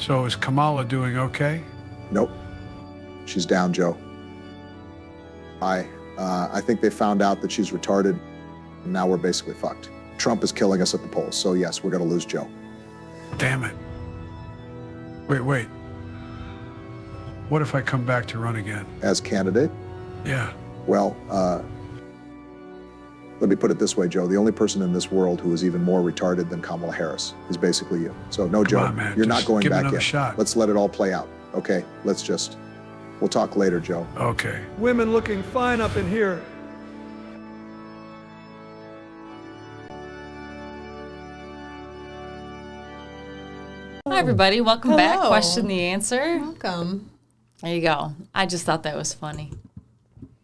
So is Kamala doing okay? Nope. She's down, Joe. I think they found out that she's retarded, and now we're basically fucked. Trump is killing us at the polls, so yes, we're gonna lose Joe. Damn it. Wait. What if I come back to run again? As candidate? Yeah. Well, let me put it this way, Joe. The only person in this world who is even more retarded than Kamala Harris is basically you. So no, Joe, on, man. you're Just not going give me back another yet. shot. Let's let it all play out, okay? We'll talk later, Joe. Okay. Women looking fine up in here. Hi, everybody. Welcome back. Hello. Question the answer. Welcome. There you go. I just thought that was funny.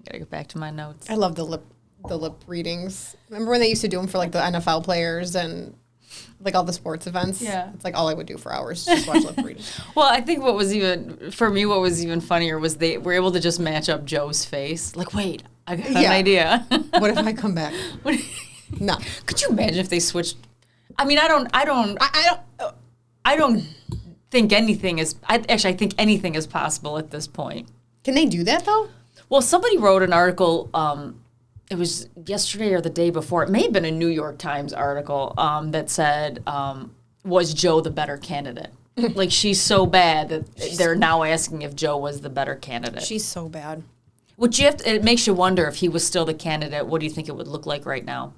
Gotta get back to my notes. I love the lip readings. Remember when they used to do them for like the NFL players and like all the sports events? Yeah. It's like all I would do for hours, just watch lip readings. Well, I think what was even funnier was they were able to just match up Joe's face. Like, wait, I got an idea. What if I come back? No. Could you imagine if they switched? I mean, I don't think anything is. I think anything is possible at this point. Can they do that though? Well, somebody wrote an article. It was yesterday or the day before. It may have been a New York Times article that said, "Was Joe the better candidate?" Like, she's so bad that they're now asking if Joe was the better candidate. She's so bad. Which it makes you wonder, if he was still the candidate, what do you think it would look like right now?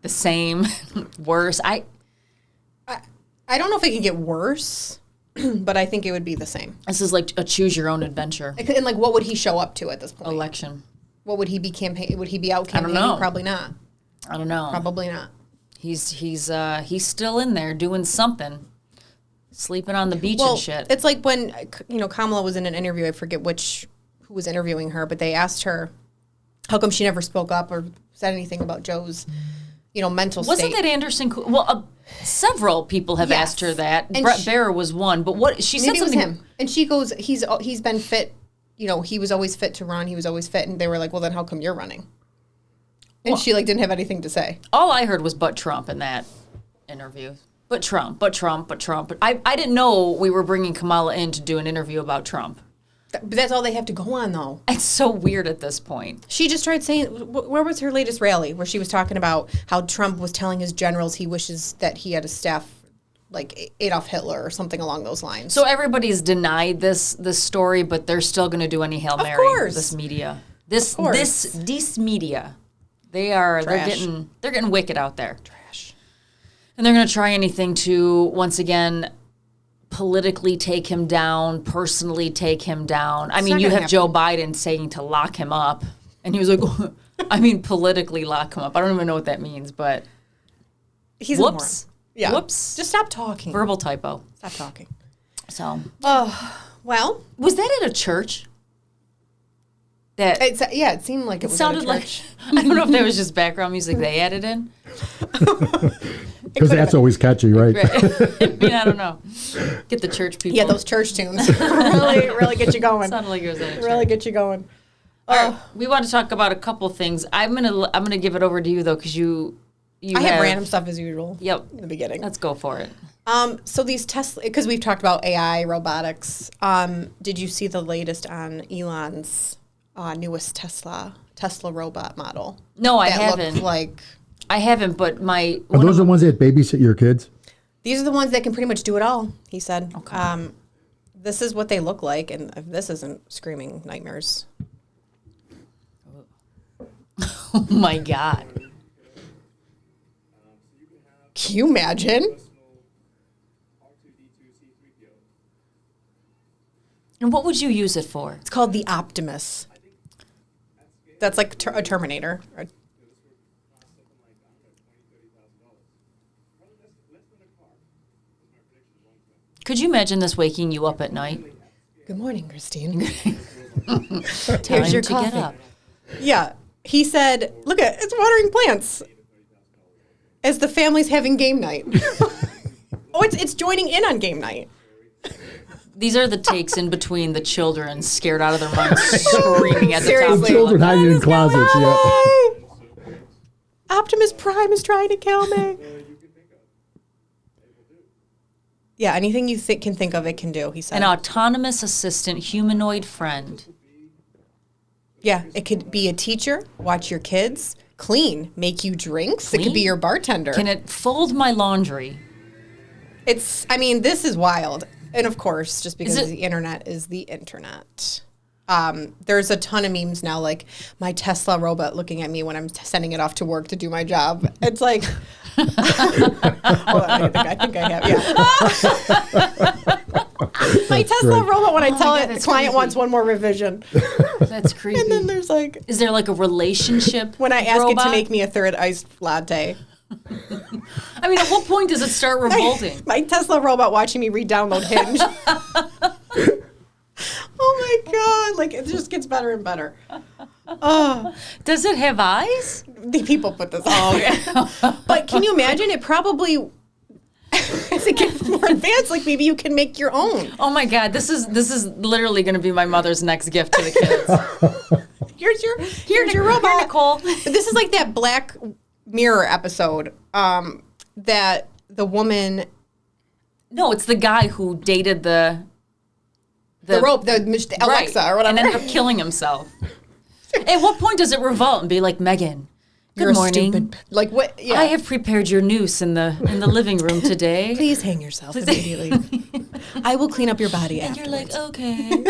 The same, worse. I don't know if it can get worse, but I think it would be the same. This is like a choose your own adventure And like, what would he show up to at this point? election. What would he be Would he be out campaigning? know. Probably not. I don't know. Probably not. He's still in there doing something, sleeping on the beach and shit. It's like when Kamala was in an interview. I forget who was interviewing her, but they asked her how come she never spoke up or said anything about Joe's, mental state. Wasn't that Anderson? Well, several people have Yes. asked her that. And Brett Baer was one, but what she said Maybe it was something. him. And she goes, he's been fit. He was always fit to run. He was always fit. And they were like, well, then how come you're running? And she didn't have anything to say. All I heard was "but Trump" in that interview. But Trump, but Trump, but Trump. I didn't know we were bringing Kamala in to do an interview about Trump. But that's all they have to go on, though. It's so weird at this point. She just tried saying, where was her latest rally where she was talking about how Trump was telling his generals he wishes that he had a staff like Adolf Hitler or something along those lines. So everybody's denied this story, but they're still going to do any Hail Mary. course. This media, this media, they're getting wicked out there. Trash. And they're going to try anything to once again politically take him down, personally take him down. I mean, you have Joe Biden saying to lock him up, and he was like, politically lock him up. I don't even know what that means, but He's whoops. a moron. Yeah. Whoops. Just stop talking. Verbal typo. Stop talking. So, Well, was that at a church? it seemed like it was sounded at a like, church. I don't know if that was just background music they added in. Because that's always catchy, right? I mean, I don't know. Get the church people. Yeah, those church tunes really get you going. Sounded like it was at a church. Really get you going. All right, we want to talk about a couple things. I'm gonna give it over to you though, because you I have random stuff as usual. Yep. In the beginning. Let's go for it. So these Tesla, because we've talked about AI, robotics. Did you see the latest on Elon's newest Tesla robot model? No, I that haven't. looked like I haven't, but Are those the ones that babysit your kids? these are the ones that can pretty much do it all. He said. Okay. This is what they look like, and if this isn't screaming nightmares. Oh my God. Can you imagine? And what would you use it for? It's called the Optimus. That's like a Terminator. Could you imagine this waking you up at night? Good morning, Christine. Time your to coffee. get up. Yeah. He said, look at it's watering plants as the family's having game night. Oh, it's joining in on game night. These are the takes in between the children scared out of their minds, screaming at the top of Seriously. their Children lungs. hiding in closets, yeah. Hi. Optimus Prime is trying to kill me. Yeah, anything you can think of, it can do, he said. An autonomous assistant humanoid friend. Yeah, it could be a teacher, watch your kids, clean, make you drinks. It could be your bartender. Can it fold my laundry? This is wild. And of course, just because the internet is the internet. There's a ton of memes now, like my Tesla robot looking at me when I'm sending it off to work to do my job. It's like, hold on, I think I have, yeah. My Tesla robot, when I tell it the client wants one more revision. That's creepy. And then there's like, is there like a relationship when I ask robot? it to make me a third iced latte. I mean, at what point does it start revolting? My Tesla robot watching me re-download Hinge. Oh my God. Like, it just gets better and better. Oh. Does it have eyes? The people put this on. But can you imagine? It probably, as it gets more advanced, like maybe you can make your own. Oh my God. This is literally going to be my mother's next gift to the kids. Here's your robot. Here, Nicole. This is like that Black Mirror episode that the woman. No, it's the guy who dated the Alexa right, or whatever. and ended up killing himself. At what point does it revolt and be like, Meghan, good morning. Stupid, like what? Yeah. I have prepared your noose in the living room today. Please hang yourself immediately. I will clean up your body And afterwards. you're like, okay.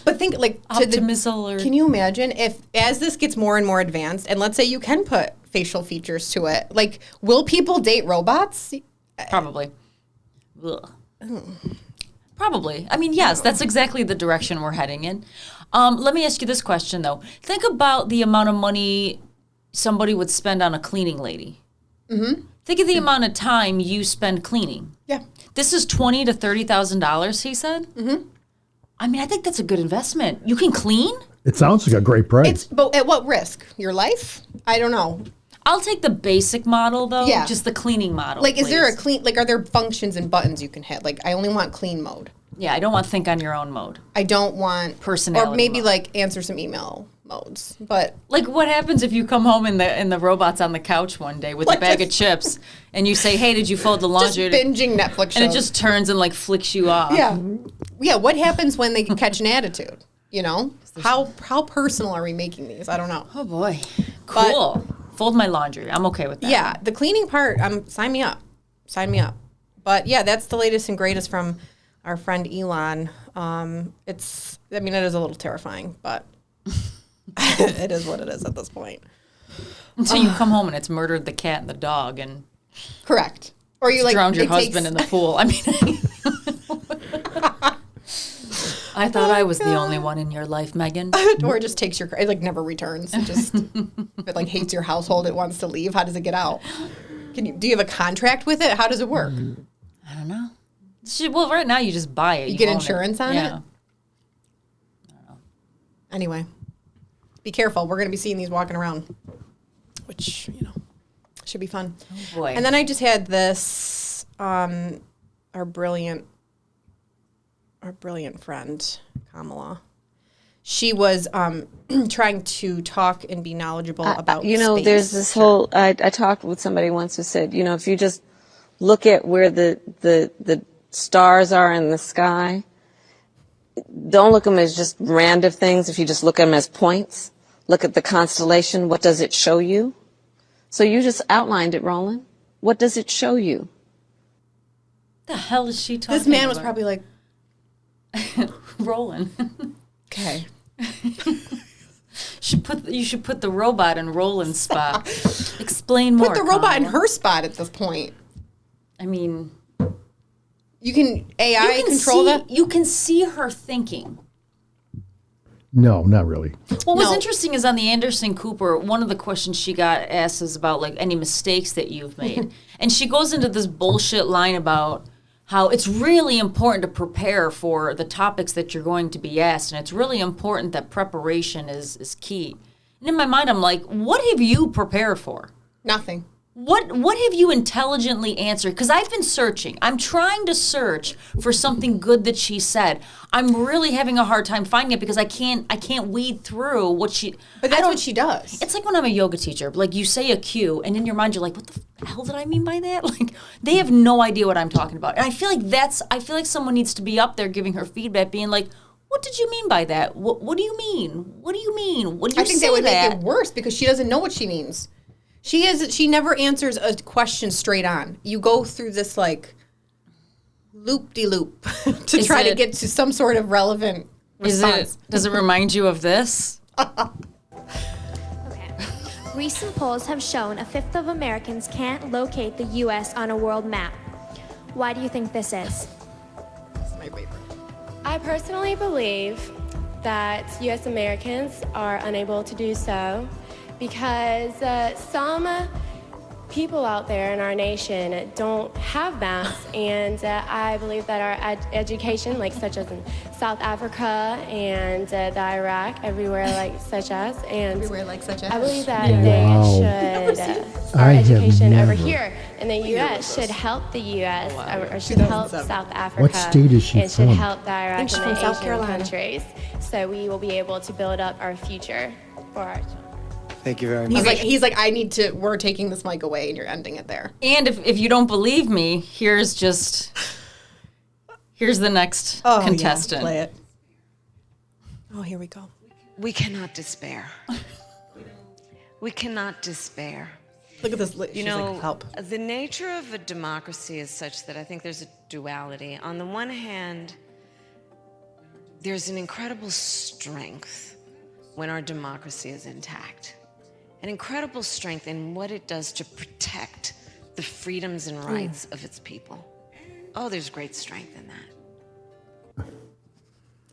But think like Optimism. Can you imagine if as this gets more and more advanced, and let's say you can put facial features to it, like will people date robots? Probably. Ugh. Probably. I mean, yes, that's exactly the direction we're heading in. Let me ask you this question, though. Think about the amount of money somebody would spend on a cleaning lady. Mm-hmm. Think of the amount of time you spend cleaning. Yeah. This is $20,000 to $30,000, he said? Mm-hmm. I mean, I think that's a good investment. You can clean? It sounds like a great price. But at what risk? Your life? I don't know. I'll take the basic model, though. Yeah. Just the cleaning model, Like, is there a please. clean, like, are there functions and buttons you can hit? Like, I only want clean mode. Yeah, I don't want think on your own mode. I don't want Personality or maybe mode. like answer some email modes. But Like, what happens if you come home and the robot's on the couch one day with Like a bag just- of chips and you say, hey, did you fold the just laundry? binging Netflix shows. And it just turns and, like, flicks you off. yeah. What happens when they catch an attitude? You know, how personal are we making these? I don't know. Oh, boy. Cool. Fold my laundry. I'm okay with that. Yeah, the cleaning part. Sign me up. Sign me up. But yeah, that's the latest and greatest from our friend Elon. It is a little terrifying, but it is what it is at this point. Until you come home and it's murdered the cat and the dog and Correct. Or you like drowned your it husband in the pool. I mean, I thought I was the only one in your life, Meghan. or it just takes your it like never returns. It just if it like hates your household, it wants to leave. How does it get out? Do you have a contract with it? How does it work? I don't know. Well, right now you just buy it. You get own insurance on yeah. it? Anyway, be careful. We're going to be seeing these walking around, which, should be fun. Oh, boy. And then I just had this, our brilliant friend, Kamala. She was trying to talk and be knowledgeable about space. There's this whole, I talked with somebody once who said, if you just look at where the stars are in the sky, don't look at them as just random things. If you just look at them as points, look at the constellation, what does it show you? So you just outlined it, Roland. What does it show you? The hell is she talking about? This man was probably like, rolling. okay. You should put the robot in Roland's spot. Explain more. Put the robot in Kamala. her spot at this point. I mean, You can AI control that? You can see her thinking. No, not really. What was No. interesting is on the Anderson Cooper, one of the questions she got asked is about like any mistakes that you've made. And she goes into this bullshit line about how it's really important to prepare for the topics that you're going to be asked. And it's really important that preparation is key. And in my mind, I'm like, what have you prepared for? Nothing. What have you intelligently answered? Because I've been searching. I'm trying to search for something good that she said. I'm really having a hard time finding it because I can't weed through what she. But that's what she does. It's like when I'm a yoga teacher. Like you say a cue, and in your mind you're like, "What the hell did I mean by that?" Like they have no idea what I'm talking about. And I feel like someone needs to be up there giving her feedback, being like, "What did you mean by that? What do you mean? What do you mean? What do you say?" I think that would make it worse because she doesn't know what she means. She never answers a question straight on. You go through this like loop-de-loop to try to get to some sort of relevant response. Does it remind you of this? Okay. Recent polls have shown a fifth of Americans can't locate the U.S. on a world map. Why do you think this is? That's my favorite. I personally believe that U.S. Americans are unable to do so because some people out there in our nation don't have maps, and I believe that our education, like such as in South Africa and the Iraq, everywhere like such as, I believe that they should, our education over here in the U.S. should help the U.S. or should help South Africa. What state is she and from? should help the Iraq and the from South Asian Carolina. countries, so we will be able to build up our future for our children. Thank you very much. He's like, we're taking this mic away and you're ending it there. And if you don't believe me, here's the next contestant. Yeah, play it. Oh, here we go. We cannot despair. We cannot despair. Look at this. You She's know, like, help. the nature of a democracy is such that I think there's a duality. On the one hand, there's an incredible strength when our democracy is intact. An incredible strength in what it does to protect the freedoms and rights of its people. Oh, there's great strength in that.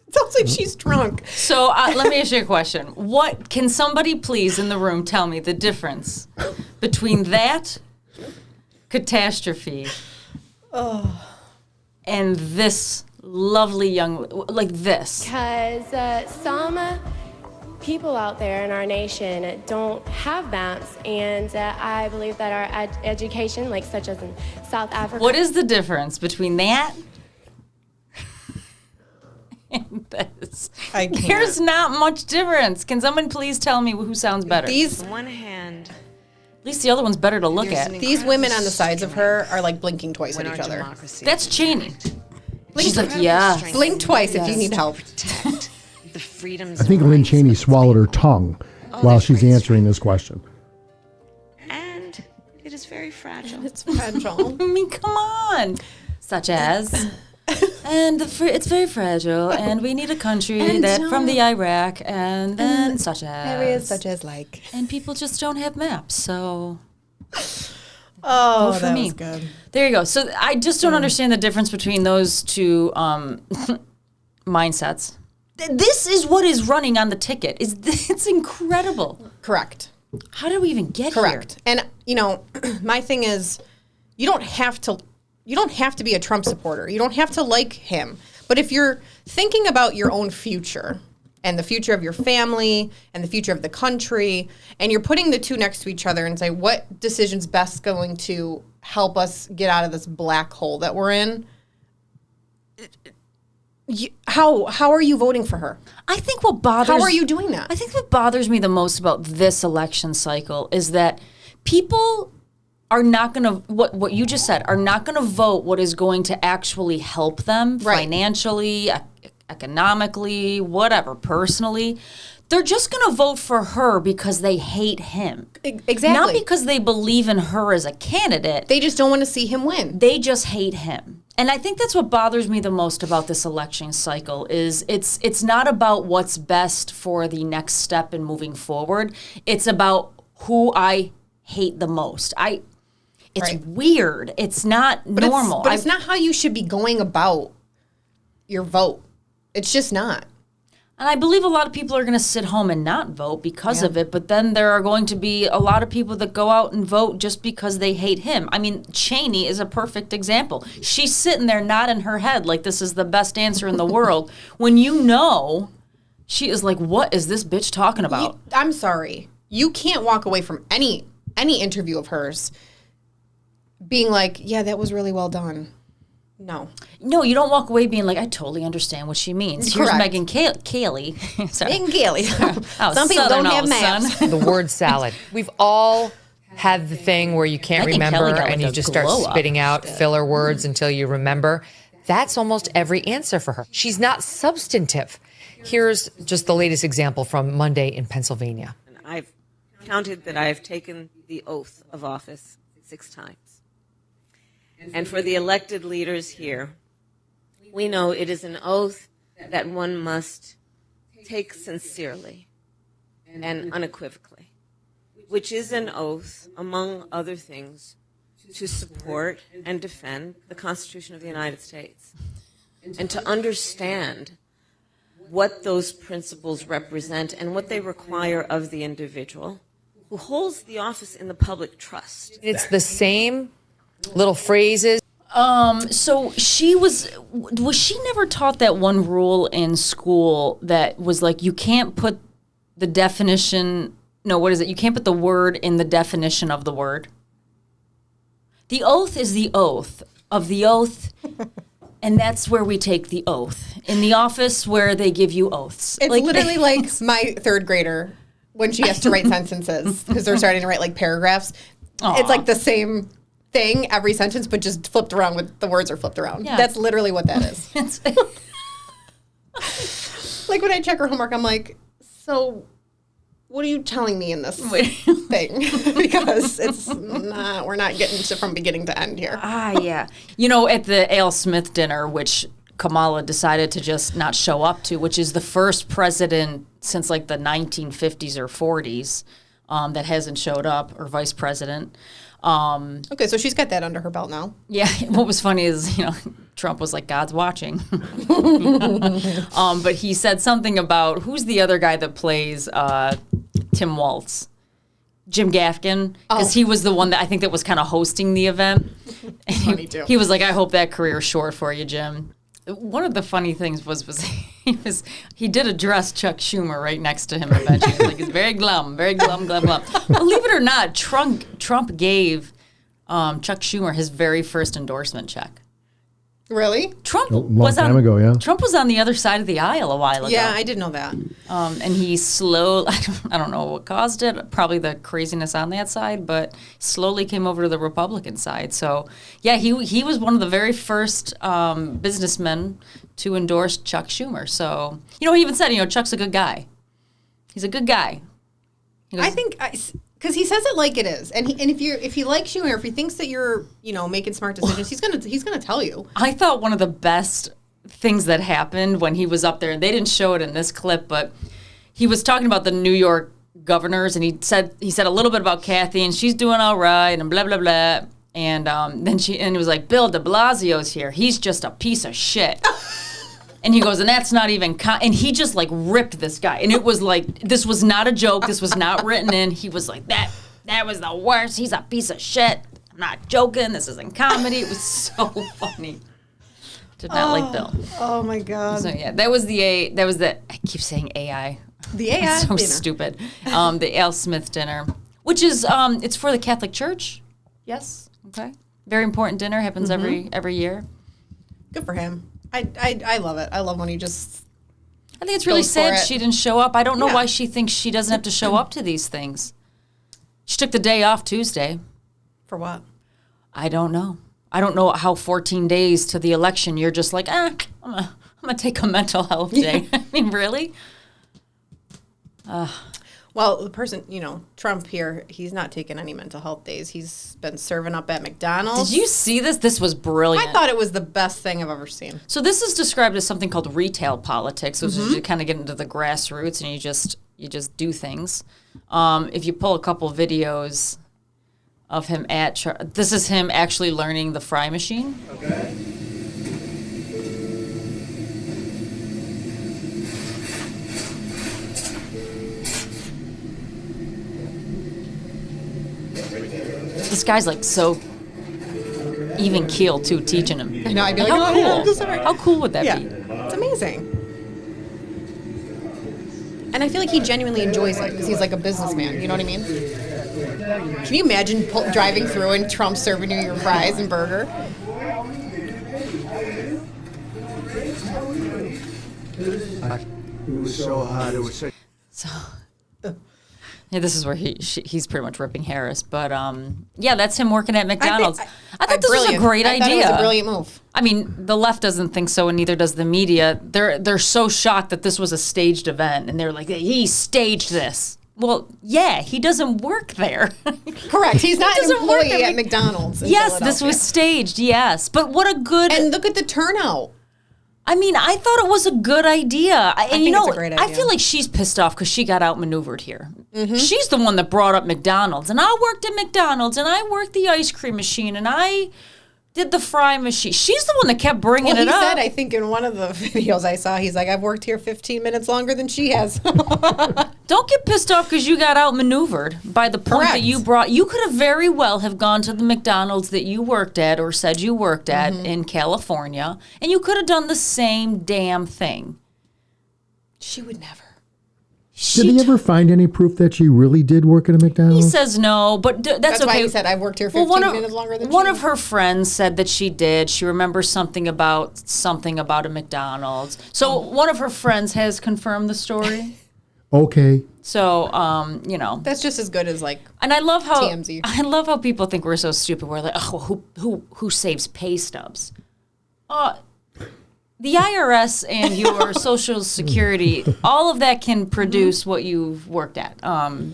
It sounds like she's drunk. So let me ask you a question. What can somebody please in the room tell me the difference between that catastrophe and this lovely young, like this? Because some people out there in our nation don't have maps, and I believe that our education, like such as in South Africa. What is the difference between that and this? I can't. There's not much difference. Can someone please tell me who sounds better? On one hand, at least the other one's better to look at. These women on the sides of her are like blinking twice at each other. That's Cheney. She's like, Blink twice if you need help. The freedoms I think Lynn Cheney swallowed her tongue while she's answering this question. And it is very fragile. It's fragile. I mean, come on. Such as, and it's very fragile, and we need a country from the Iraq, and then such as. Areas such as like. And people just don't have maps, so. Oh, for that me. was good. There you go. So I just don't understand the difference between those two mindsets. This is what is running on the ticket. It's incredible. Correct. How did we even get here? Correct. And you know, my thing is, you don't have to be a Trump supporter. You don't have to like him. But if you're thinking about your own future and the future of your family and the future of the country, and you're putting the two next to each other and say, what decision's best going to help us get out of this black hole that we're in? How are you voting for her? I think what bothers... How are you doing that? I think what bothers me the most about this election cycle is that people are not going to, what you just said, are not going to vote what is going to actually help them financially, economically, whatever, personally. They're just going to vote for her because they hate him. Exactly. Not because they believe in her as a candidate. They just don't want to see him win. They just hate him. And I think that's what bothers me the most about this election cycle is it's not about what's best for the next step in moving forward. It's about who I hate the most. It's weird. It's not normal. But it's not how you should be going about your vote. It's just not. And I believe a lot of people are going to sit home and not vote because of it, but then there are going to be a lot of people that go out and vote just because they hate him. I mean, Cheney is a perfect example. She's sitting there nodding her head like this is the best answer in the world when you know she is like, what is this bitch talking about? I'm sorry. You can't walk away from any any interview of hers being like, yeah, that was really well done. No, you don't walk away being like, I totally understand what she means. Here's Correct. Meghan Cayley. Sorry. Meghan Cayley. Oh, Some people Southern don't have old maps. son. The word salad. We've all had the thing where you can't Meghan remember Kelly got like and you a just start glow up. spitting out filler words until you remember. That's almost every answer for her. She's not substantive. Here's just the latest example from Monday in Pennsylvania. I've counted that I have taken the oath of office 6 times. And for the elected leaders here, we know it is an oath that one must take sincerely and unequivocally, which is an oath, among other things, to support and defend the Constitution of the United States and to understand what those principles represent and what they require of the individual who holds the office in the public trust. It's the same little phrases. So was she never taught that one rule in school that was like, you can't put the definition, no, what is it? You can't put the word in the definition of the word. The oath is the oath of the oath. And that's where we take the oath. In the office where they give you oaths. It's literally like my 3rd grader when she has to write sentences because they're starting to write like paragraphs. Aww. It's like the same thing every sentence, but just flipped around with the words are flipped around. Yeah. That's literally what that is. Like when I check her homework, I'm like, so what are you telling me in this thing? Because we're not getting to from beginning to end here. Yeah. At the A.L. Smith dinner, which Kamala decided to just not show up to, which is the first president since like the 1950s or 40s that hasn't showed up, or vice president. Okay, so she's got that under her belt now. Yeah, what was funny is, Trump was like, God's watching. But he said something about, who's the other guy that plays Tim Waltz? Jim Gaffigan, because he was the one that I think that was kind of hosting the event. And Funny too. He was like, I hope that career's short for you, Jim. One of the funny things was he did address Chuck Schumer right next to him eventually. Like, he's very glum. Believe it or not, Trump gave Chuck Schumer his very first endorsement check. Really? Trump long time ago, yeah. Trump was on the other side of the aisle a while ago. Yeah, I did know that. And he slowly, I don't know what caused it, probably the craziness on that side, but slowly came over to the Republican side. So, yeah, he was one of the very first businessmen to endorse Chuck Schumer. So, he even said, Chuck's a good guy. He's a good guy. He goes, I think, because he says it like it is, and if he likes you, or if he thinks that you're making smart decisions, he's gonna tell you. I thought one of the best things that happened when he was up there, and they didn't show it in this clip, but he was talking about the New York governors, and he said a little bit about Kathy, and she's doing all right, and blah blah blah, and then he was like, Bill de Blasio's here, he's just a piece of shit. And he goes, and that's not even, and he just like ripped this guy. And it was like, this was not a joke. This was not written in. He was like, that was the worst. He's a piece of shit. I'm not joking. This isn't comedy. It was so funny. Did not like Bill. Oh my God. So yeah, that was I keep saying AI. The AI It's so dinner. stupid. The A.L. Smith dinner, which is, it's for the Catholic Church. Yes. Okay. Very important dinner. Happens every year. Good for him. I love it. I love when he just. I think it's really goes for sad it. she didn't show up. I don't know Yeah. why she thinks she doesn't have to show up to these things. She took the day off Tuesday. For what? I don't know. I don't know how 14 days to the election you're just like, I'm gonna take a mental health day. I mean, really? Well, the person, Trump here, he's not taking any mental health days. He's been serving up at McDonald's. Did you see this? This was brilliant. I thought it was the best thing I've ever seen. So this is described as something called retail politics, which is you kind of get into the grassroots and you just do things. If you pull a couple videos of him this is him actually learning the fry machine. Okay. This guy's like so even keel too, teaching him. I know. I'd be like, how oh, cool? yeah, this is all right. How cool would that Yeah, be? it's amazing. And I feel like he genuinely enjoys it because he's like a businessman. You know what I mean? Can you imagine driving through and Trump serving you your fries and burger? It was so hot. It was so. Yeah, this is where he's pretty much ripping Harris, but yeah, that's him working at McDonald's. I thought this was a great idea. I thought it was a brilliant move. I mean, the left doesn't think so, and neither does the media. They're so shocked that this was a staged event, and they're like, he staged this. Well, yeah, he doesn't work there. Correct. He's not an employee at McDonald's. Yes, this was staged. Yes, but what a good and look at the turnout. I mean, I thought it was a good idea. I think it's a great idea. I feel like she's pissed off because she got outmaneuvered here. Mm-hmm. She's the one that brought up McDonald's. And I worked at McDonald's, and I worked the ice cream machine, and I did the fry machine. She's the one that kept bringing it up. He said, I think in one of the videos I saw, he's like, I've worked here 15 minutes longer than she has. Don't get pissed off because you got outmaneuvered by the point that you brought. You could have very well have gone to the McDonald's that you worked at or said you worked at in California, and you could have done the same damn thing. She would never. Did he ever find any proof that she really did work at a McDonald's? He says no, but that's okay. Why he said, I've worked here 15 minutes longer than one of her friends said that she did. She remembers something about a McDonald's. So one of her friends has confirmed the story. Okay. So, you know. That's just as good as, like, and I love how TMZ. I love how people think we're so stupid. We're like, oh, who saves pay stubs? The IRS and your Social Security, all of that can produce what you've worked at.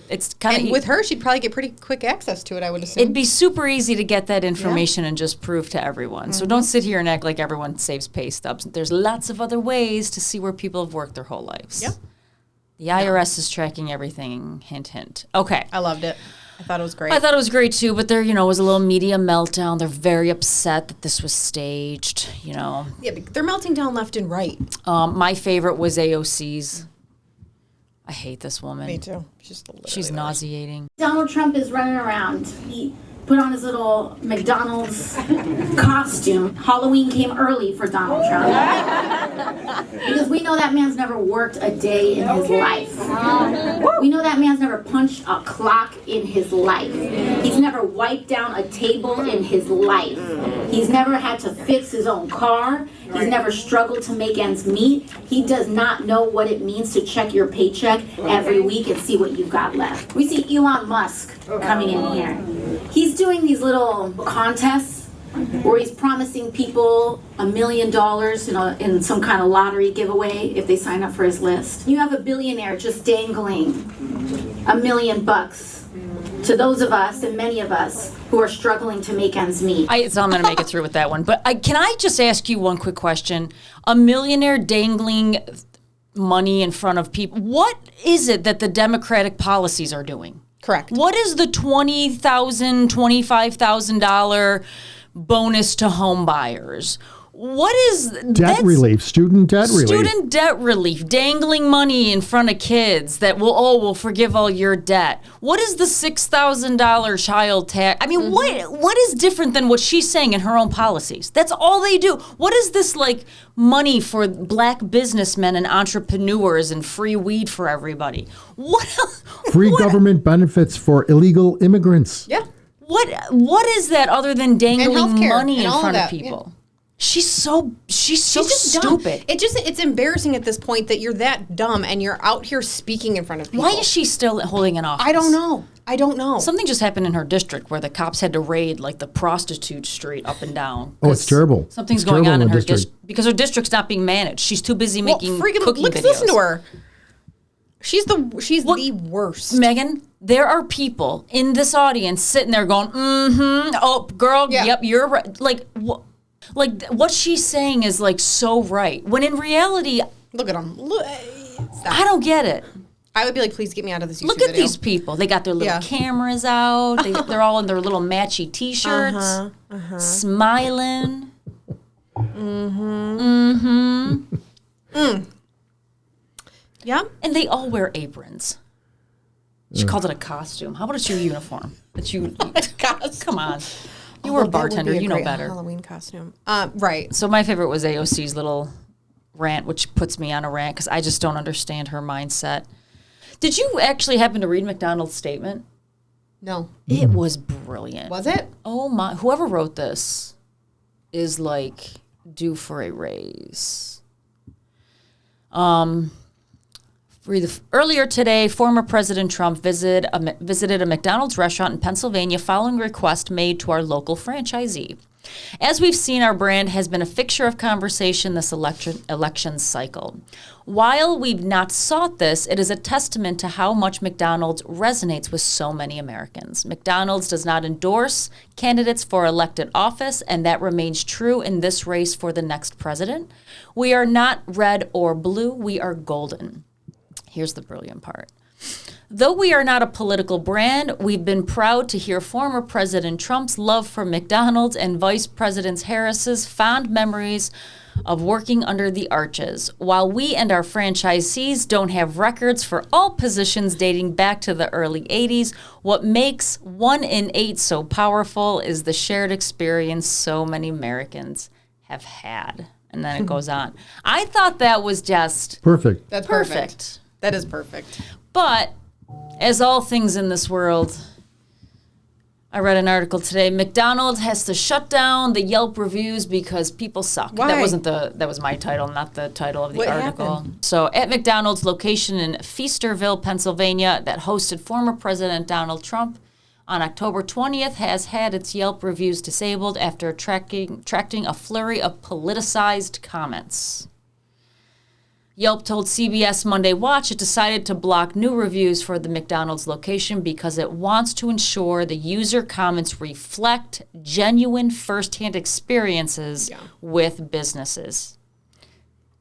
It's kind of, and with her, she'd probably get pretty quick access to it, I would assume. It'd be super easy to get that information and just prove to everyone. So don't sit here and act like everyone saves pay stubs. There's lots of other ways to see where people have worked their whole lives. Yep. The IRS is tracking everything. Hint, hint. Okay. I loved it. I thought it was great. I thought it was great too, but there, was a little media meltdown. They're very upset that this was staged, Yeah, but they're melting down left and right. My favorite was AOC's. I hate this woman. Me too. She's nauseating. Donald Trump is running around. He put on his little McDonald's costume. Halloween came early for Donald Trump. Because we know that man's never worked a day in his life. We know that man's never punched a clock in his life. He's never wiped down a table in his life. He's never had to fix his own car. He's never struggled to make ends meet. He does not know what it means to check your paycheck every week and see what you've got left. We see Elon Musk coming in here. He's doing these little contests where he's promising people $1 million in some kind of lottery giveaway if they sign up for his list. You have a billionaire just dangling $1 million to those of us and many of us who are struggling to make ends meet. So I'm going to make it through with that one. But can I just ask you one quick question? A millionaire dangling money in front of people. What is it that the Democratic policies are doing? Correct. What is the $20,000, $25,000 bonus to home buyers? What is debt relief? Student debt relief. Student debt relief, dangling money in front of kids that we'll forgive all your debt. What is the $6,000 child tax? I mean, what is different than what she's saying in her own policies? That's all they do. What is this like money for black businessmen and entrepreneurs and free weed for everybody? What else? Free government benefits for illegal immigrants. Yeah. What is that other than dangling money in front of people? Yeah. She's so stupid. It's embarrassing at this point that you're that dumb and you're out here speaking in front of people. Why is she still holding an office? I don't know. Something just happened in her district where the cops had to raid like the prostitute street up and down. Oh, it's terrible. Something's going on in her district because her district's not being managed. She's too busy making cooking videos. Listen to her. She's the worst. Meghan, there are people in this audience sitting there going, oh, girl, yep, you're right. Like what she's saying is like so right. When in reality, look at them. I don't get it. I would be like, please get me out of this YouTube Look at video. these people. They got their little cameras out. They're all in their little matchy T-shirts, smiling. Yeah. And they all wear aprons. She called it a costume. How about it's your uniform? Come on. You were a bartender. You know better. Halloween costume. Right. So my favorite was AOC's little rant, which puts me on a rant because I just don't understand her mindset. Did you actually happen to read McDonald's statement? No. It was brilliant. Was it? Oh my! Whoever wrote this is like due for a raise. Earlier today, former President Trump visited a McDonald's restaurant in Pennsylvania following a request made to our local franchisee. As we've seen, our brand has been a fixture of conversation this election cycle. While we've not sought this, it is a testament to how much McDonald's resonates with so many Americans. McDonald's does not endorse candidates for elected office, and that remains true in this race for the next president. We are not red or blue, we are golden. Here's the brilliant part. Though we are not a political brand, we've been proud to hear former President Trump's love for McDonald's and Vice President Harris's fond memories of working under the arches. While we and our franchisees don't have records for all positions dating back to the early 80s, what makes 1 in 8 so powerful is the shared experience so many Americans have had. And then it goes on. I thought that was just perfect. That's perfect. That is perfect. But as all things in this world, I read an article today. McDonald's has to shut down the Yelp reviews because people suck. Why? That was my title, not the title of the What article. happened? So at McDonald's location in Feasterville, Pennsylvania, that hosted former President Donald Trump on October 20th, has had its Yelp reviews disabled after attracting a flurry of politicized comments. Yelp told CBS Monday Watch it decided to block new reviews for the McDonald's location because it wants to ensure the user comments reflect genuine firsthand experiences with businesses.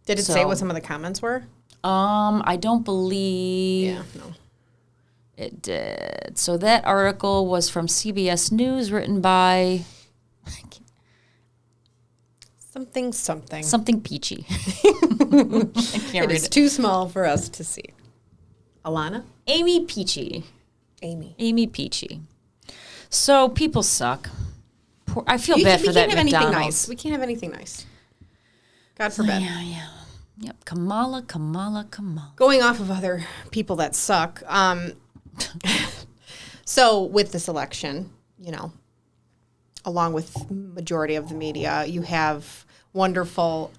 Did it say what some of the comments were? I don't believe it did. So that article was from CBS News, written by something peachy. It is too small for us to see. Alana? Amy Peachy. Amy Peachy. So people suck. I feel bad for that McDonald's. We can't have anything nice. God forbid. Yeah. Yep. Kamala. Going off of other people that suck. So with this election, along with majority of the media, you have wonderful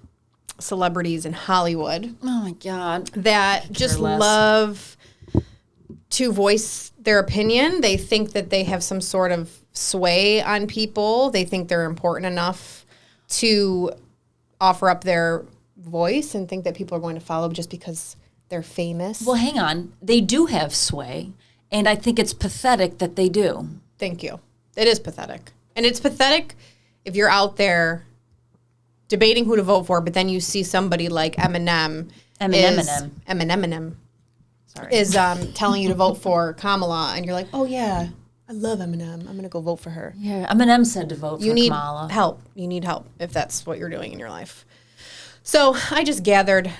celebrities in Hollywood. Oh my God. That just love to voice their opinion. They think that they have some sort of sway on people. They think they're important enough to offer up their voice and think that people are going to follow just because they're famous. Well, hang on. They do have sway, and I think it's pathetic that they do. Thank you. It is pathetic. And it's pathetic if you're out there debating who to vote for, but then you see somebody like Eminem is telling you to vote for Kamala, and you're like, oh yeah, I love Eminem. I'm going to go vote for her. Yeah, Eminem said to vote for Kamala. You need help if that's what you're doing in your life. So I just gathered,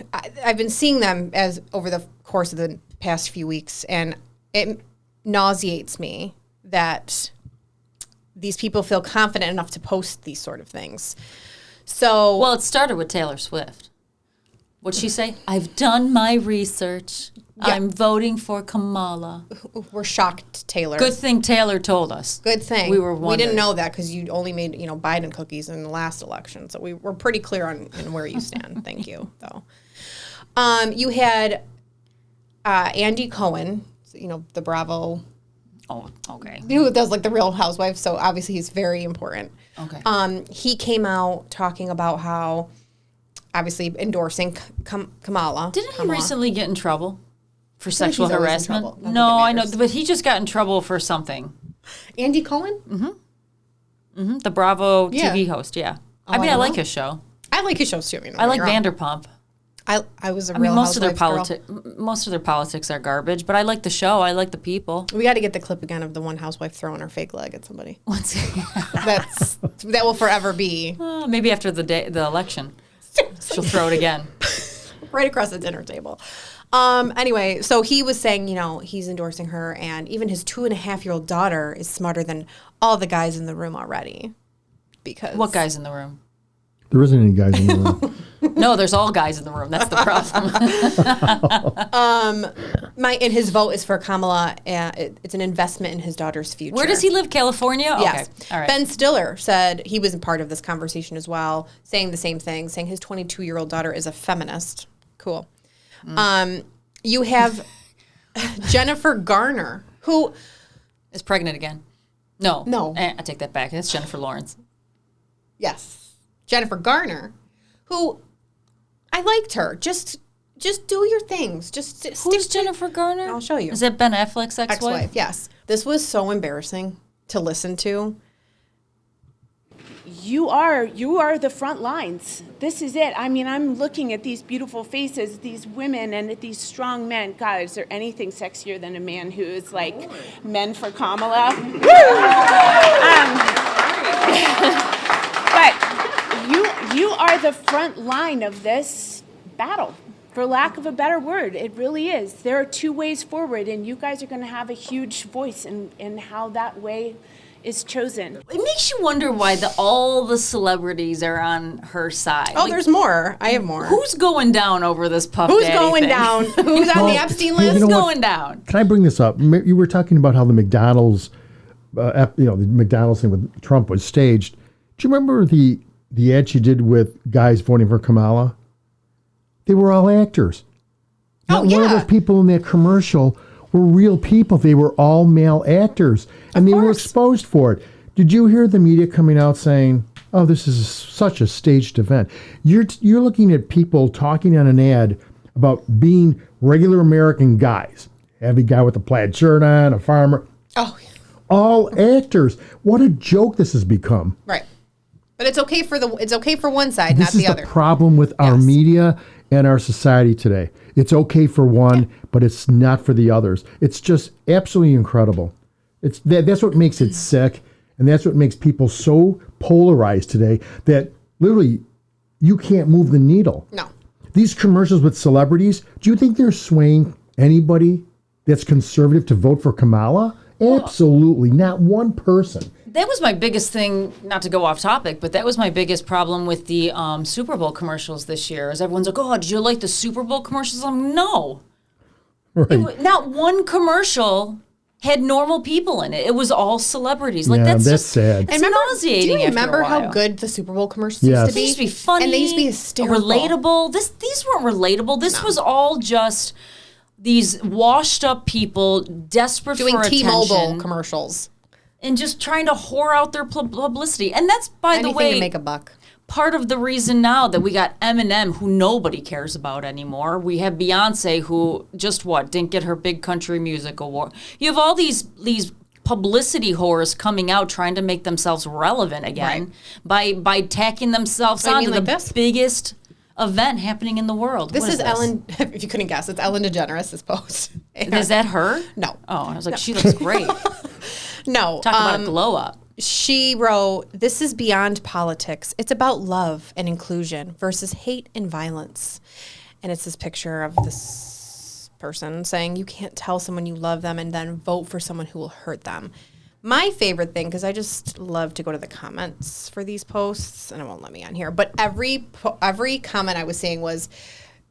I've been seeing them as over the course of the past few weeks, and it nauseates me that these people feel confident enough to post these sort of things. So, well, it started with Taylor Swift. What'd she say? I've done my research. Yeah. I'm voting for Kamala. We're shocked, Taylor. Good thing Taylor told us. Good thing. We were wondering. We didn't know that because you only made Biden cookies in the last election. So we were pretty clear on where you stand. Thank you, though. You had Andy Cohen, the Bravo. Oh, okay. Who does the Real Housewives, so obviously he's very important. Okay. He came out talking about how, obviously endorsing Kamala. Didn't he recently get in trouble for sexual harassment? No, I know, but he just got in trouble for something. Andy Cohen? Mm-hmm. The Bravo TV host, yeah. I like his show. I like his shows too. I like Vanderpump. I was a Real Housewives girl. Most of their politics are garbage, but I like the show. I like the people. We got to get the clip again of the one housewife throwing her fake leg at somebody. That will forever be. Maybe after the election, she'll throw it again. Right across the dinner table. Anyway, so he was saying, he's endorsing her, and even his 2.5-year-old daughter is smarter than all the guys in the room already. Because what guys in the room? There isn't any guys in the room. No, there's all guys in the room. That's the problem. And his vote is for Kamala. It's an investment in his daughter's future. Where does he live? California? Yes. Okay. All right. Ben Stiller said he was a part of this conversation as well, saying the same thing, saying his 22-year-old daughter is a feminist. Cool. You have Jennifer Garner, who is pregnant again. No. I take that back. That's Jennifer Lawrence. Yes. Jennifer Garner, who I liked her. Just do your things. Who's Jennifer Garner? I'll show you. Is that Ben Affleck's ex-wife? Ex-wife, yes. This was so embarrassing to listen to. You are the front lines. This is it. I mean, I'm looking at these beautiful faces, these women, and at these strong men. God, is there anything sexier than a man who is like men for Kamala? But you are the front line of this battle, for lack of a better word. It really is. There are two ways forward, and you guys are going to have a huge voice in how that way is chosen. It makes you wonder why all the celebrities are on her side. Oh, there's more. I have more. Who's going down over this Puff Who's Daddy going thing? down? Who's on the Epstein list? You know going down? Can I bring this up? You were talking about how the McDonald's, the McDonald's thing with Trump was staged. Do you remember the ad she did with guys voting for Kamala? They were all actors. Not one of those people in that commercial were real people. They were all male actors, and they were exposed for it. Did you hear the media coming out saying, "Oh, this is such a staged event"? You're looking at people talking on an ad about being regular American guys. Have a guy with a plaid shirt on, a farmer. Oh, all actors. What a joke this has become. Right. But it's okay for one side, not the other. This is the problem with our media and our society today. It's okay for one, but it's not for the others. It's just absolutely incredible. That's what makes it sick, and that's what makes people so polarized today that literally you can't move the needle. No. These commercials with celebrities, do you think they're swaying anybody that's conservative to vote for Kamala? Absolutely, not one person. That was my biggest thing, not to go off topic, but that was my biggest problem with the Super Bowl commercials this year. Is everyone's like, "Oh, did you like the Super Bowl commercials?" No. Right. Not one commercial had normal people in it. It was all celebrities. Like that's just sad. It's nauseating. Do you remember after a while. how good the Super Bowl commercials used to be? They used to be funny. And they used to be hysterical. Relatable. These weren't relatable. This was all just these washed up people desperate doing for attention. T-Mobile commercials. And just trying to whore out their publicity. And that's, by the way, to make a buck. Part of the reason now that we got Eminem, who nobody cares about anymore. We have Beyonce, who didn't get her big country music award. You have all these publicity whores coming out trying to make themselves relevant again by tacking themselves onto the biggest event happening in the world. This is Ellen, if you couldn't guess, it's Ellen DeGeneres' post. Is that her? No. Oh, I was like, she looks great. No. Talk about a glow up. She wrote, "This is beyond politics. It's about love and inclusion versus hate and violence." And it's this picture of this person saying you can't tell someone you love them and then vote for someone who will hurt them. My favorite thing, because I just love to go to the comments for these posts, and it won't let me on here, but every comment I was seeing was,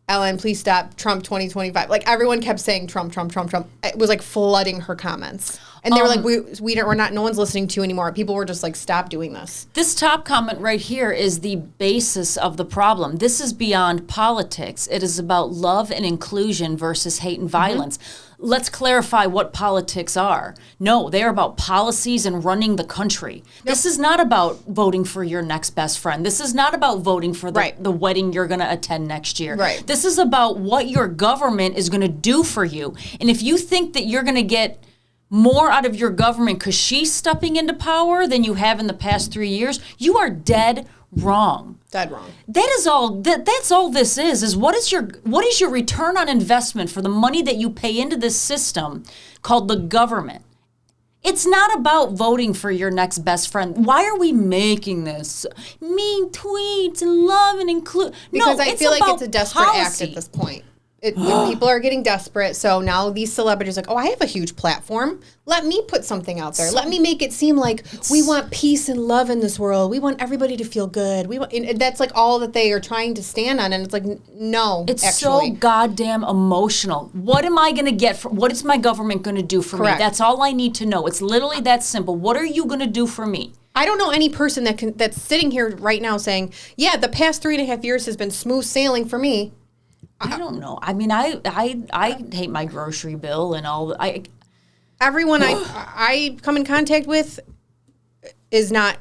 "Ellen, please stop Trump 2025." Like everyone kept saying Trump, Trump, Trump, Trump. It was like flooding her comments. And they were like, we're not, no one's listening to you anymore. People were just like, stop doing this. This top comment right here is the basis of the problem. This is beyond politics. It is about love and inclusion versus hate and violence. Mm-hmm. Let's clarify what politics are. No, they are about policies and running the country. Yep. This is not about voting for your next best friend. This is not about voting for the wedding you're going to attend next year. Right. This is about what your government is going to do for you. And if you think that you're going to get more out of your government because she's stepping into power than you have in the past 3 years, you are dead wrong. Dead wrong. That is all. That's all this is what is your return on investment for the money that you pay into this system called the government? It's not about voting for your next best friend. Why are we making this mean tweets and love and include? Because no, I feel like it's a desperate policy. act at this point. People are getting desperate. So now these celebrities are like, oh, I have a huge platform. Let me put something out there. Let me make it seem like we want peace and love in this world. We want everybody to feel good. And that's like all that they are trying to stand on. And it's like, no, it's actually. so goddamn emotional. What am I going to get? What is my government going to do for me? That's all I need to know. It's literally that simple. What are you going to do for me? I don't know any person that's sitting here right now saying, yeah, the past 3.5 years has been smooth sailing for me. I don't know. I mean, I hate my grocery bill and all. Everyone I come in contact with is not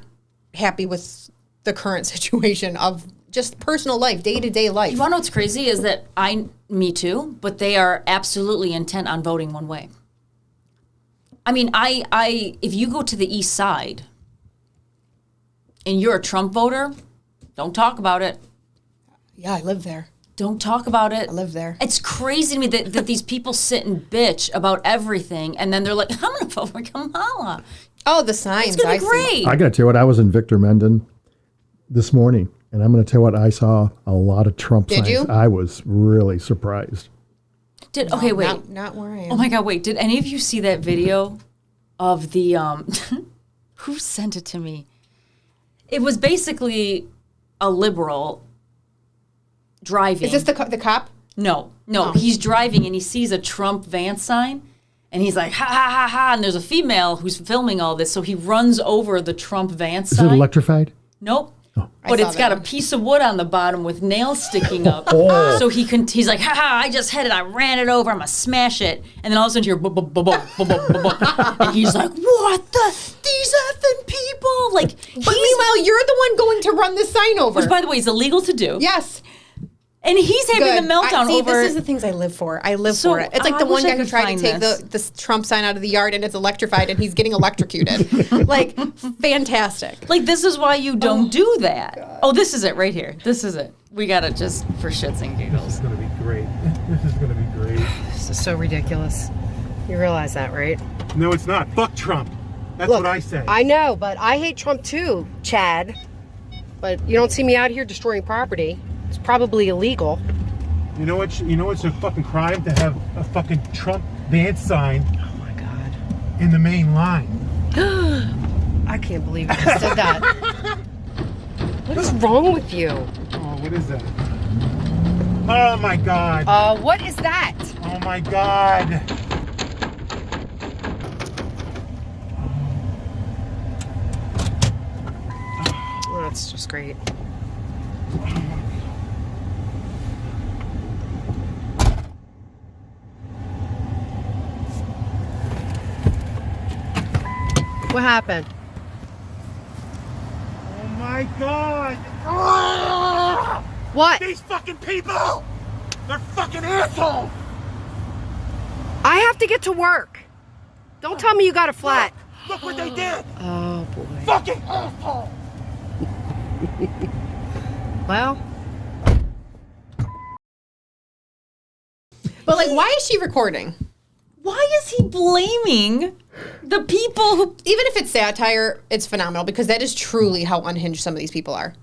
happy with the current situation of just personal life, day-to-day life. You want to know what's crazy is that me too, but they are absolutely intent on voting one way. I mean, if you go to the East Side and you're a Trump voter, don't talk about it. Yeah, I live there. Don't talk about it. I live there. It's crazy to me that these people sit and bitch about everything, and then they're like, I'm going to vote for Kamala. Oh, the signs. It's going to be great. I got to tell you what, I was in Victor Menden this morning, and I'm going to tell you what, I saw a lot of Trump signs. Did you? I was really surprised. Okay, wait. Not where I am. Oh my God, wait. Did any of you see that video of the, who sent it to me? It was basically a liberal driving. Is this the cop? No. He's driving and he sees a Trump van sign and he's like, ha, ha, ha, ha. And there's a female who's filming all this. So he runs over the Trump van sign. Is it electrified? Nope. Oh. But it's got a piece of wood on the bottom with nails sticking up. So he's like, ha ha, I just hit it. I ran it over. I'm going to smash it. And then all of a sudden you're, and he's like, what these effing people? Like, but meanwhile, you're the one going to run the sign over. Which, by the way, is illegal to do. Yes. And he's having the meltdown over. This is the things I live for. I live for it. It's like the one guy who tried to take the Trump sign out of the yard and it's electrified and he's getting electrocuted. Like, fantastic. Like, this is why you don't do that. God. Oh, this is it right here. This is it. We got it just for shits and giggles. This is going to be great. This is going to be great. This is so ridiculous. You realize that, right? No, it's not. Fuck Trump. That's what I say. I know, but I hate Trump too, Chad. But you don't see me out here destroying property. It's probably illegal. You know what's a fucking crime? To have a fucking Trump van sign. Oh my God. In the main line. I can't believe you just said that. What is wrong with you? Oh, what is that? Oh my God. What is that? Oh my God. Oh, that's just great. What happened? Oh my God! What? These fucking people! They're fucking assholes! I have to get to work. Don't tell me you got a flat. Look what they did! Oh boy. Fucking asshole! Well. But like, why is she recording? Why is he blaming the people who... Even if it's satire, it's phenomenal because that is truly how unhinged some of these people are.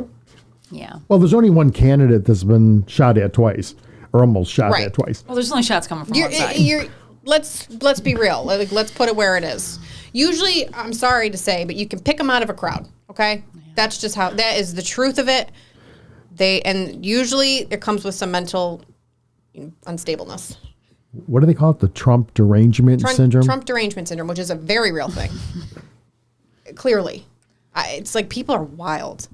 Yeah. Well, there's only one candidate that's been shot at twice, or almost shot at twice. Well, there's only shots coming from one side. Let's be real. Like, let's put it where it is. Usually, I'm sorry to say, but you can pick them out of a crowd, okay? Yeah. That's just how... That is the truth of it. And usually, it comes with some mental unstableness. What do they call it? The Trump derangement syndrome? Trump derangement syndrome, which is a very real thing. Clearly. It's like people are wild.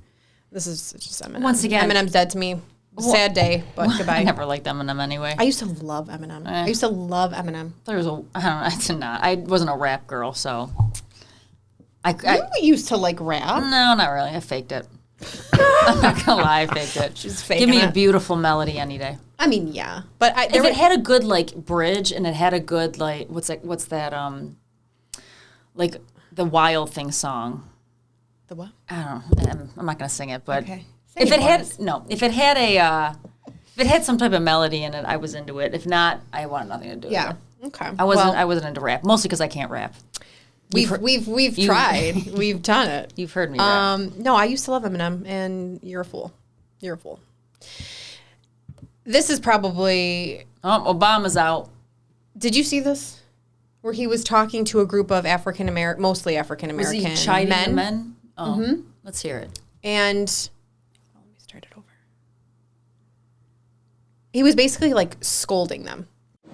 This is just Eminem. Once again. Eminem's dead to me. Sad day, but goodbye. I never liked Eminem anyway. I used to love Eminem. I used to love Eminem. I did not. I wasn't a rap girl, so. You used to like rap. No, not really. I faked it. I'm not gonna lie, I faked it. She's faking Give me it. a beautiful melody any day. I mean, yeah, but if it had a good like bridge and it had a good like what's that like the Wild Thing song. The what? I don't know. I'm not gonna sing it, but okay. If it had some type of melody in it, I was into it. If not, I wanted nothing to do with it. Okay. I wasn't into rap, mostly because I can't rap. We've tried. We've done it. You've heard me rap. No, I used to love Eminem, and you're a fool. You're a fool. This is probably... Obama's out. Did you see this? Where he was talking to a group of mostly African-American was he chiding men. the men? Oh, Mm-hmm. Let's hear it. And let me start it over. He was basically like scolding them.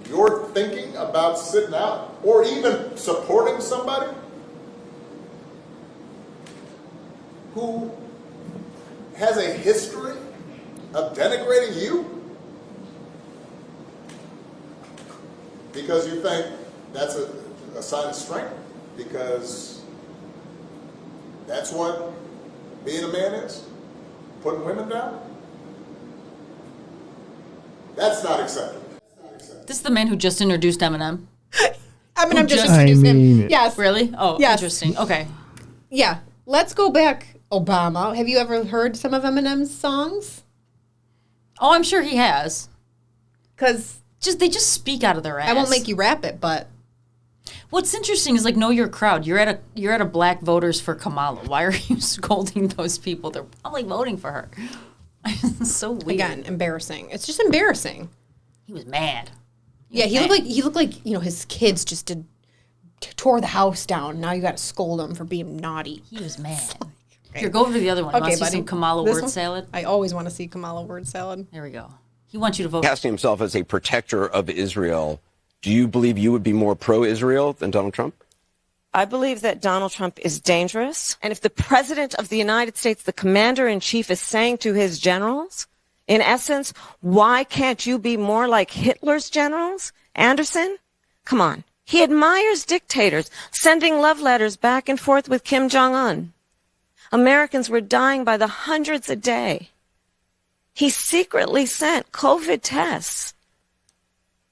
You're thinking about sitting out or even supporting somebody who has a history of denigrating you because you think that's a sign of strength, because that's what being a man is, putting women down. That's not acceptable. This is the man who just introduced Eminem. Eminem just introduced him. Yes. Really? Oh, yes. Interesting. Okay. Yeah. Let's go back, Obama. Have you ever heard some of Eminem's songs? Oh, I'm sure he has. Because they just speak out of their ass. I won't make you rap it, but what's interesting is like know your crowd. You're at a Black Voters for Kamala. Why are you scolding those people? They're probably voting for her. It's so weird. Again, embarrassing. It's just embarrassing. He was mad. He looked like his kids just tore the house down. Now you got to scold him for being naughty. He was mad. Here, go over to the other one. Okay, buddy. See some Kamala word salad? I always want to see Kamala word salad. There we go. He wants you to vote. Casting himself as a protector of Israel, do you believe you would be more pro-Israel than Donald Trump? I believe that Donald Trump is dangerous. And if the president of the United States, the commander-in-chief, is saying to his generals, in essence, why can't you be more like Hitler's generals, Anderson? Come on. He admires dictators, sending love letters back and forth with Kim Jong-un. Americans were dying by the hundreds a day. He secretly sent COVID tests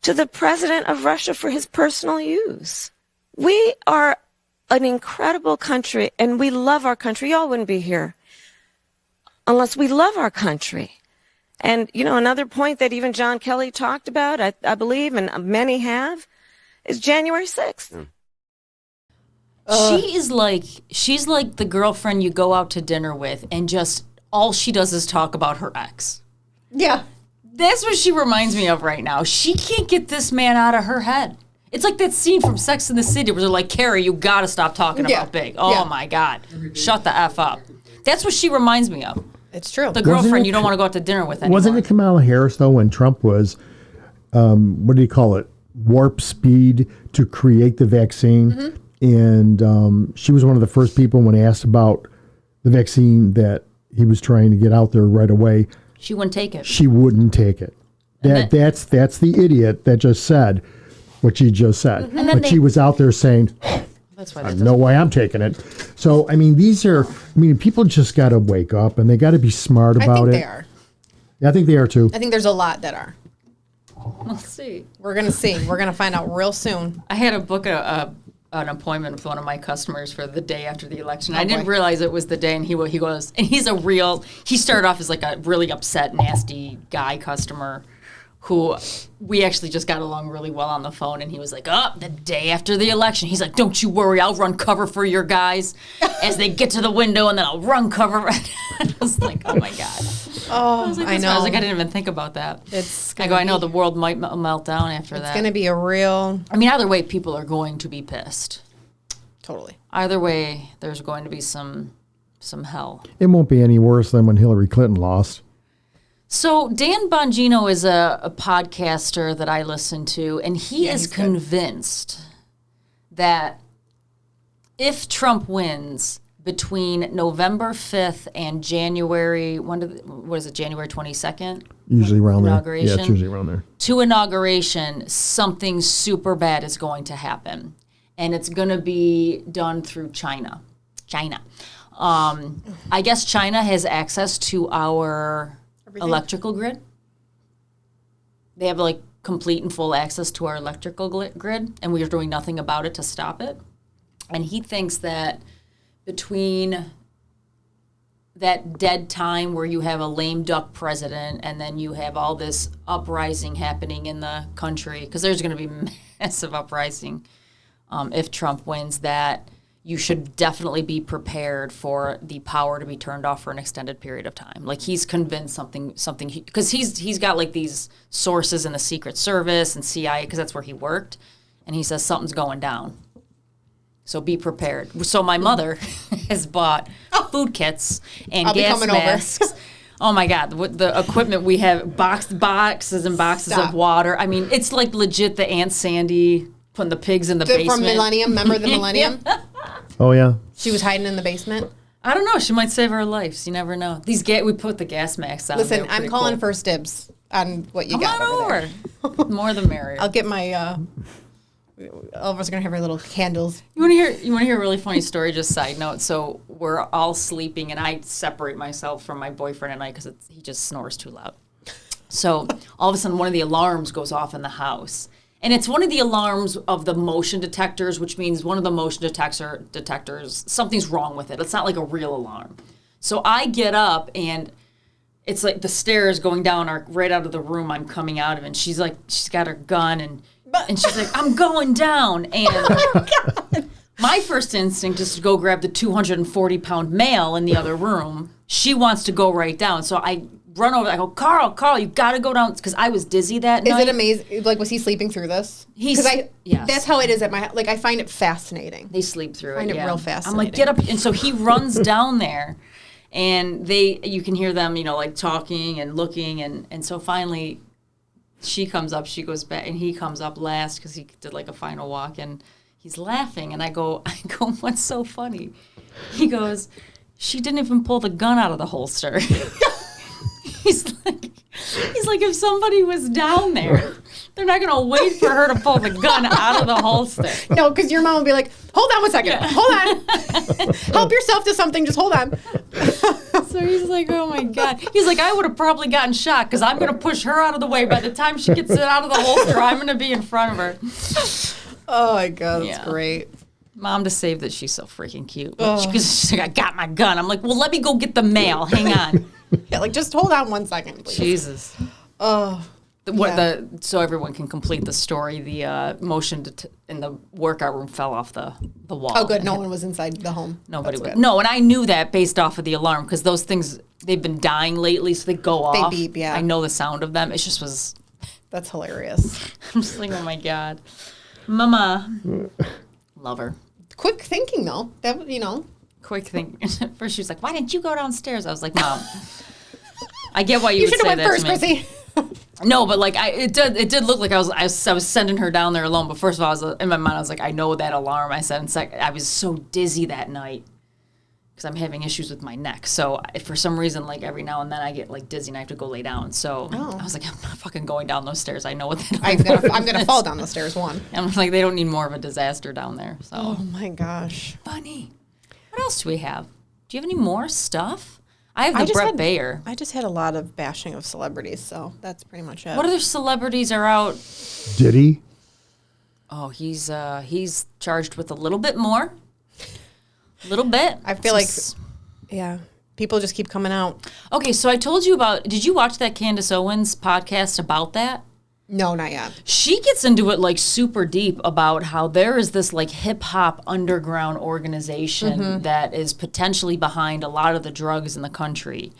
to the president of Russia for his personal use. We are an incredible country, and we love our country. Y'all wouldn't be here unless we love our country. And, another point that even John Kelly talked about, I believe, and many have, is January 6th. She's like the girlfriend you go out to dinner with and just all she does is talk about her ex. Yeah. That's what she reminds me of right now. She can't get this man out of her head. It's like that scene from Sex and the City where they're like, Carrie, you got to stop talking about Big. Oh, my God. Shut the F up. That's what she reminds me of. It's true. The girlfriend you don't want to go out to dinner with anymore. Wasn't it Kamala Harris, though, when Trump was, what do you call it, warp speed to create the vaccine? Mm-hmm. And she was one of the first people when asked about the vaccine that he was trying to get out there right away. She wouldn't take it. She wouldn't take it. That's the idiot that just said what she just said. Mm-hmm. But she was out there saying, that's why no way I'm taking it. So, people just got to wake up and they got to be smart about it. I think they are. Yeah, I think they are too. I think there's a lot that are. We'll see. We're going to see. We're going to find out real soon. I had to book an appointment with one of my customers for the day after the election. I didn't realize it was the day, and he goes, and he started off as like a really upset, nasty guy customer who we actually just got along really well on the phone, and he was like, the day after the election. He's like, don't you worry, I'll run cover for your guys as they get to the window, and then I'll run cover. I was like, oh my God. Oh, I know. I was like, I didn't even think about that. I know the world might melt down after that. It's going to be a real... either way, people are going to be pissed. Totally. Either way, there's going to be some hell. It won't be any worse than when Hillary Clinton lost. So Dan Bongino is a podcaster that I listen to, and he is convinced that if Trump wins between November 5th and January, January 22nd? Usually around there. Inauguration. Yeah, it's usually around there. To inauguration, something super bad is going to happen, and it's going to be done through China. I guess China has access to our electrical grid. They have like complete and full access to our electrical grid, and we are doing nothing about it to stop it. And he thinks that between that dead time where you have a lame duck president and then you have all this uprising happening in the country, because there's going to be massive uprising if Trump wins, that you should definitely be prepared for the power to be turned off for an extended period of time. Like he's convinced something, because he's got like these sources in the Secret Service and CIA, because that's where he worked, and he says something's going down. So be prepared. So my mother has bought food kits and gas masks. Oh my God, the equipment we have, boxes and boxes of water. I mean, it's like legit the Aunt Sandy putting the pigs in the basement. From Millennium, remember the Millennium? Oh, yeah. She was hiding in the basement. I don't know. She might save our lives. You never know. We put the gas masks on. Listen, I'm calling first dibs on what you got over there. More the merrier. I'll get my. All of us are gonna have our little candles. You want to hear a really funny story? Just side note. So we're all sleeping, and I separate myself from my boyfriend at night because he just snores too loud. So all of a sudden, one of the alarms goes off in the house. And it's one of the alarms of the motion detectors, which means one of the motion detectors, something's wrong with it. It's not like a real alarm. So I get up, and it's like the stairs going down are right out of the room I'm coming out of. And she's got her gun, and she's like, I'm going down. And my first instinct is to go grab the 240-pound male in the other room. She wants to go right down. So I run over. I go, Carl, you got to go down, because I was dizzy that night. Is it amazing? Like, was he sleeping through this? Yes. That's how it is at my. Like, I find it fascinating. They sleep through it. I find it real fascinating. I'm like, get up, and so he runs down there, and you can hear them, like talking and looking, and so finally, she comes up, she goes back, and he comes up last because he did like a final walk, and he's laughing, and I go, what's so funny? He goes, she didn't even pull the gun out of the holster. He's like, if somebody was down there, they're not going to wait for her to pull the gun out of the holster. No, because your mom would be like, hold on one second. Yeah. Hold on. Help yourself to something. Just hold on. So he's like, oh, my God. He's like, I would have probably gotten shot because I'm going to push her out of the way. By the time she gets it out of the holster, I'm going to be in front of her. Oh, my God. That's great. Mom to save that. She's so freaking cute. She's like, I got my gun. I'm like, well, let me go get the mail. Hang on. Yeah, like, just hold on 1 second, please. Jesus. Oh. So everyone can complete the story. The motion in the workout room fell off the wall. Oh, good. No one was inside the home. Nobody was. No, and I knew that based off of the alarm, because those things, they've been dying lately, so they go off. They beep, yeah. I know the sound of them. It just was. That's hilarious. I'm just like, oh, my God. Mama. Love her. Quick thinking, though. Quick thinking. First, she was like, why didn't you go downstairs? I was like, Mom. I get why you would say that to me. You should have went first, Chrissy. No, but like it did look like I was sending her down there alone. But first of all, in my mind, I was like, I know that alarm. I said, and second, I was so dizzy that night because I'm having issues with my neck. So for some reason, like every now and then, I get like dizzy and I have to go lay down. So I was like, I'm not fucking going down those stairs. I know what that I'm gonna fall down the stairs. I'm like, they don't need more of a disaster down there. So. Oh my gosh. Funny. What else do we have? Do you have any more stuff? I have the Brett Baer. I just had a lot of bashing of celebrities, so that's pretty much it. What other celebrities are out? Diddy? Oh, he's charged with a little bit more. A little bit. I feel like, yeah, people just keep coming out. Okay, so I told you did you watch that Candace Owens podcast about that? No, not yet. She gets into it like super deep about how there is this like hip hop underground organization that is potentially behind a lot of the drugs in the country.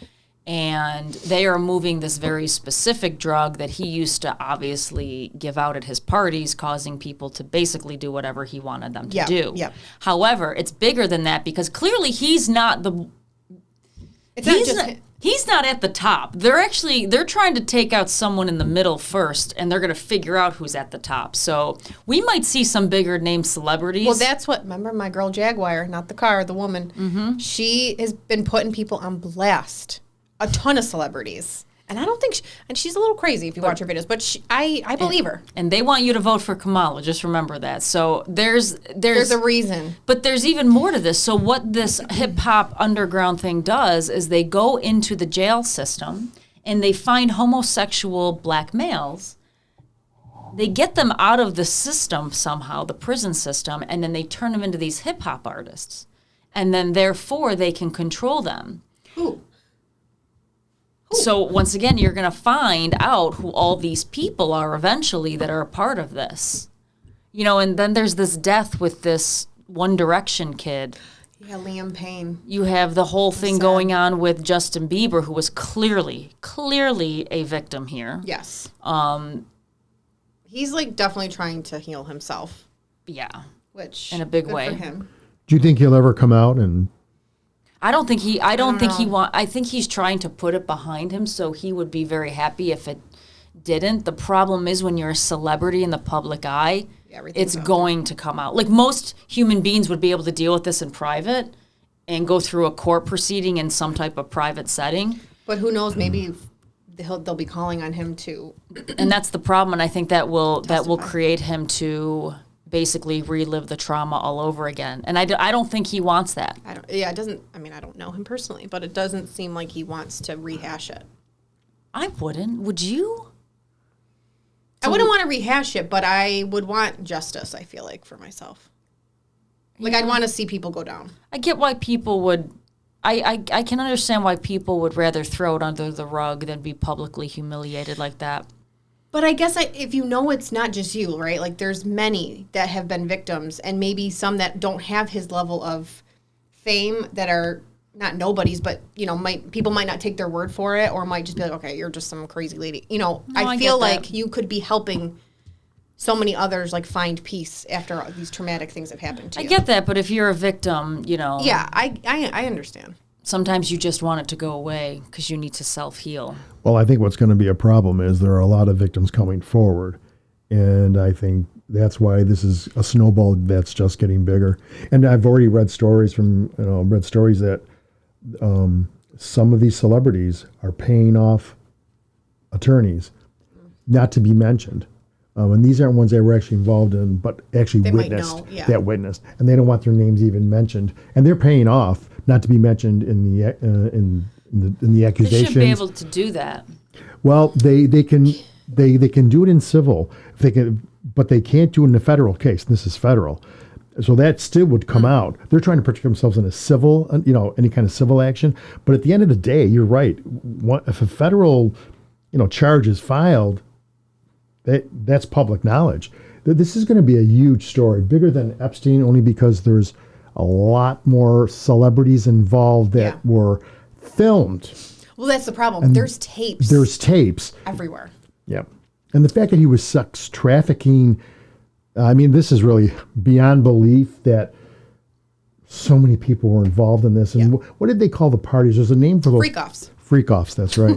And they are moving this very specific drug that he used to obviously give out at his parties, causing people to basically do whatever he wanted them to do. Yep. However, it's bigger than that because clearly he's not the... He's not at the top. They're trying to take out someone in the middle first, and they're going to figure out who's at the top. So we might see some bigger name celebrities. Well, that's remember my girl Jaguar, not the car, the woman. Mm-hmm. She has been putting people on blast. A ton of celebrities. And I don't think, and she's a little crazy if you watch her videos, but I believe her. And they want you to vote for Kamala. Just remember that. So there's a reason. But there's even more to this. So what this hip hop underground thing does is they go into the jail system and they find homosexual black males. They get them out of the system somehow, the prison system, and then they turn them into these hip hop artists. And then therefore they can control them. Who? So once again, you're going to find out who all these people are eventually that are a part of this. And then there's this death with this One Direction kid. Yeah, Liam Payne. You have the whole thing going on with Justin Bieber, who was clearly a victim here. Yes. He's like definitely trying to heal himself. Yeah. Which in a big good way. For him. Do you think he'll ever come out and? I think he's trying to put it behind him, so he would be very happy if it didn't. The problem is when you're a celebrity in the public eye, it's going to come out. Like most human beings would be able to deal with this in private and go through a court proceeding in some type of private setting. But who knows? Maybe they'll be calling on him to. And that's the problem. And I think that will create him to basically relive the trauma all over again. And I don't think he wants that. It doesn't. I mean, I don't know him personally, but it doesn't seem like he wants to rehash it. I wouldn't. Would you? I wouldn't want to rehash it, but I would want justice, I feel like, for myself. Like, I'd want to see people go down. I get why people would... I can understand why people would rather throw it under the rug than be publicly humiliated like that. But I guess if you know it's not just you, right? Like, there's many that have been victims, and maybe some that don't have his level of fame that are... not nobodies, but, people might not take their word for it or might just be like, okay, you're just some crazy lady. I feel like you could be helping so many others, like, find peace after these traumatic things have happened to you. I get that, but if you're a victim, Yeah, I understand. Sometimes you just want it to go away because you need to self-heal. Well, I think what's going to be a problem is there are a lot of victims coming forward. And I think that's why this is a snowball that's just getting bigger. And I've already read stories that some of these celebrities are paying off attorneys not to be mentioned. And these aren't ones that were actually involved in, but actually they witnessed, that witnessed. And they don't want their names even mentioned. And they're paying off not to be mentioned in the accusations. They should be able to do that. Well, they can do it in civil, but they can't do it in a federal case. This is federal. So that still would come out. They're trying to protect themselves in a civil, any kind of civil action. But at the end of the day, you're right. If a federal, charge is filed, that's public knowledge. This is going to be a huge story, bigger than Epstein, only because there's a lot more celebrities involved that were filmed. Well, that's the problem. And there's tapes. There's tapes everywhere. Yep. And the fact that he was sex trafficking. I mean, this is really beyond belief that so many people were involved in this. And what did they call the parties? There's a name for those. Freak-offs. Freak-offs, that's right.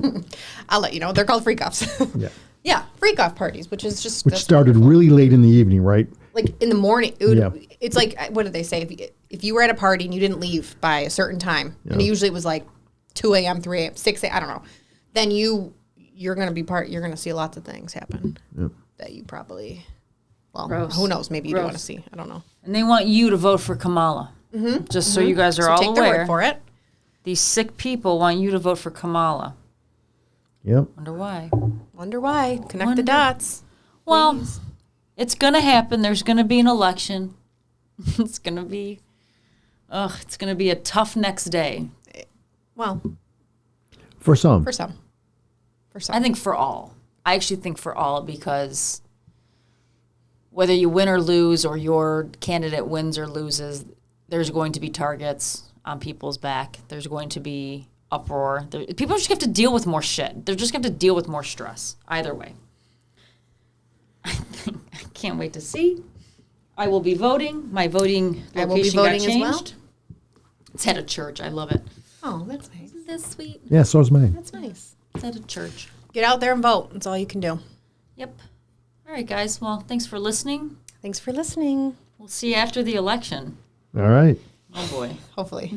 I'll let you know. They're called freak-offs. Yeah. Yeah, freak-off parties, which is just... Which started really late in the evening, right? Like in the morning. It's like, what did they say? If you were at a party and you didn't leave by a certain time, and usually it was like 2 a.m., 3 a.m., 6 a.m., I don't know, then you're going to be you're going to see lots of things happen that you probably... Well, Gross. Who knows? Maybe you don't want to see. I don't know. And they want you to vote for Kamala. Mm-hmm. Just so you guys are all take aware. Their word for it. These sick people want you to vote for Kamala. Yep. Wonder why. Connect the dots. Well, it's going to happen. There's going to be an election. It's going to be a tough next day. Well. For some. I think for all. I actually think for all because... whether you win or lose or your candidate wins or loses, there's going to be targets on people's back. There's going to be uproar. People just have to deal with more shit. They're just going to have to deal with more stress. Either way. I can't wait to see. I will be voting. My voting location I will be voting got changed. as well. It's at a church. I love it. Oh, that's nice. Isn't that sweet? Yeah, so is mine. That's nice. It's at a church. Get out there and vote. That's all you can do. Yep. All right, guys. Well, thanks for listening. Thanks for listening. We'll see you after the election. All right. Oh, boy. Hopefully.